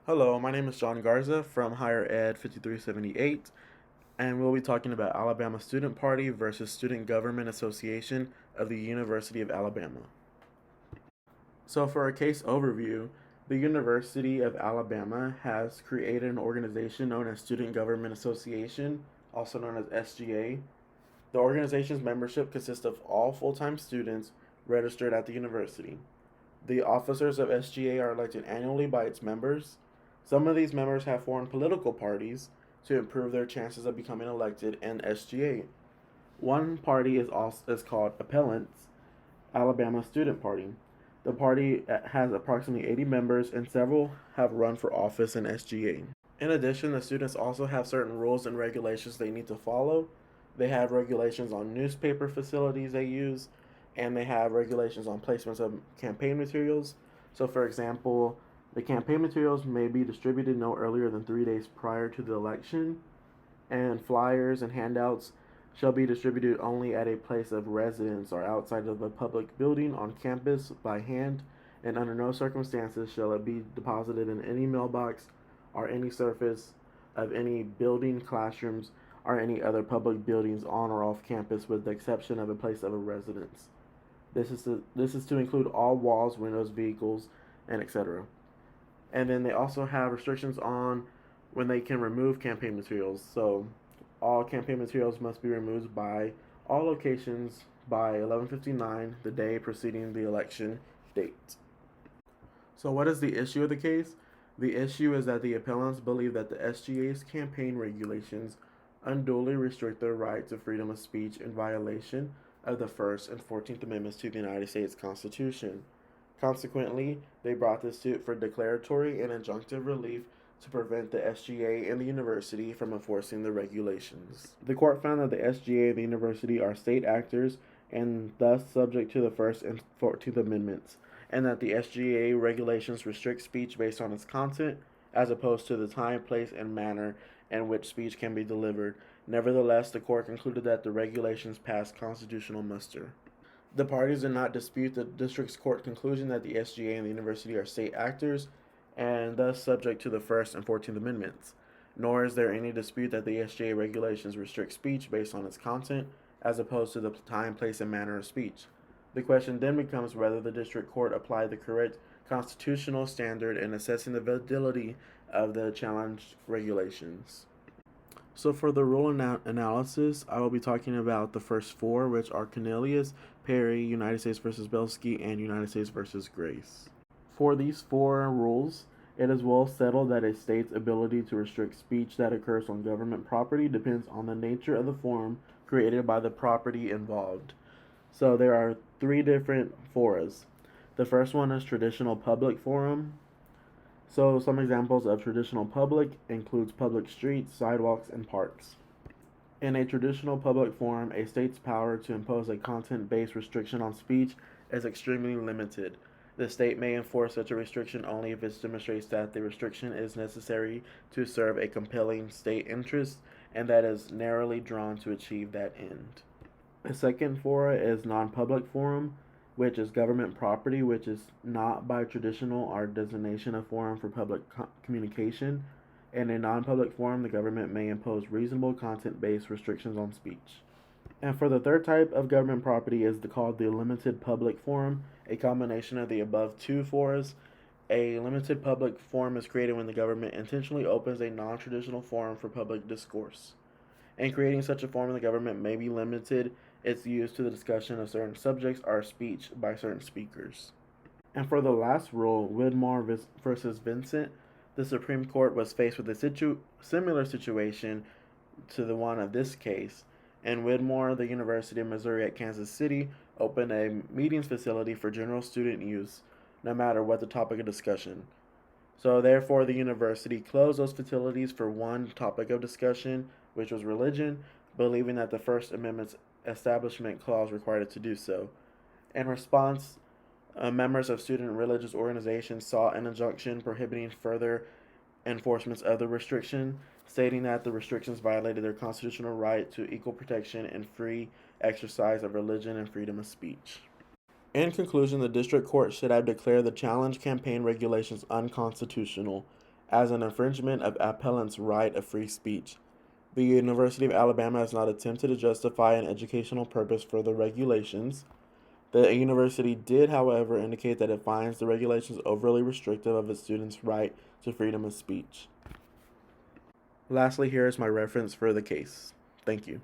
Hello, my name is John Garza from Higher Ed 5378, and we'll be talking about Alabama Student Party versus Student Government Association of the University of Alabama. So, for a case overview, the University of Alabama has created an organization known as Student Government Association, also known as SGA. The organization's membership consists of all full time students registered at the university. The officers of SGA are elected annually by its members. Some of these members have formed political parties to improve their chances of becoming elected in SGA. One party is called Appellants Alabama Student Party. The party has approximately 80 members, and several have run for office in SGA. In addition, the students also have certain rules and regulations they need to follow. They have regulations on newspaper facilities they use, and they have regulations on placements of campaign materials. So, for example, the campaign materials may be distributed no earlier than 3 days prior to the election, and flyers and handouts shall be distributed only at a place of residence or outside of a public building on campus by hand, and under no circumstances shall it be deposited in any mailbox or any surface of any building, classrooms, or any other public buildings on or off campus with the exception of a place of a residence. This is to include all walls, windows, vehicles, and etc. And then they also have restrictions on when they can remove campaign materials. So all campaign materials must be removed by all locations by 11:59 the day preceding the election date. So what is the issue of the case? The issue is that the appellants believe that the SGA's campaign regulations unduly restrict their right to freedom of speech in violation of the First and 14th Amendments to the United States Constitution. Consequently, they brought this suit for declaratory and injunctive relief to prevent the SGA and the university from enforcing the regulations. The court found that the SGA and the university are state actors and thus subject to the First and 14th Amendments, and that the SGA regulations restrict speech based on its content as opposed to the time, place, and manner in which speech can be delivered. Nevertheless, the court concluded that the regulations passed constitutional muster. The parties did not dispute the district's court conclusion that the SGA and the university are state actors and thus subject to the First and 14th Amendments, nor is there any dispute that the SGA regulations restrict speech based on its content as opposed to the time, place, and manner of speech. The question then becomes whether the district court applied the correct constitutional standard in assessing the validity of the challenged regulations. So for the rule analysis, I will be talking about the first four, which are Cornelius, Perry, United States versus Belsky, and United States versus Grace. For these four rules, it is well settled that a state's ability to restrict speech that occurs on government property depends on the nature of the forum created by the property involved. So there are three different foras. The first one is traditional public forum. So some examples of traditional public includes public streets, sidewalks, and parks. In a traditional public forum, a state's power to impose a content-based restriction on speech is extremely limited. The state may enforce such a restriction only if it demonstrates that the restriction is necessary to serve a compelling state interest and that is narrowly drawn to achieve that end. The second fora is non-public forum, which is government property, which is not by traditional or designation a forum for public communication. In a non-public forum, the government may impose reasonable content-based restrictions on speech. And for the third type of government property is called the limited public forum, a combination of the above two foras. A limited public forum is created when the government intentionally opens a non-traditional forum for public discourse. In creating such a forum, the government may be limited its use to the discussion of certain subjects or speech by certain speakers. And for the last rule, Widmore versus Vincent, the Supreme Court was faced with a similar situation to the one of this case. In Widmore, the University of Missouri at Kansas City opened a meetings facility for general student use, no matter what the topic of discussion. So, therefore, the university closed those facilities for one topic of discussion, which was religion, believing that the First Amendment's Establishment Clause required it to do so. In response, members of student religious organizations sought an injunction prohibiting further enforcements of the restriction, stating that the restrictions violated their constitutional right to equal protection and free exercise of religion and freedom of speech. In conclusion, the district court should have declared the challenge campaign regulations unconstitutional. as an infringement of appellant's right of free speech. The University of Alabama has not attempted to justify an educational purpose for the regulations. The university did, however, indicate that it finds the regulations overly restrictive of its students' right to freedom of speech. Lastly, here is my reference for the case. Thank you.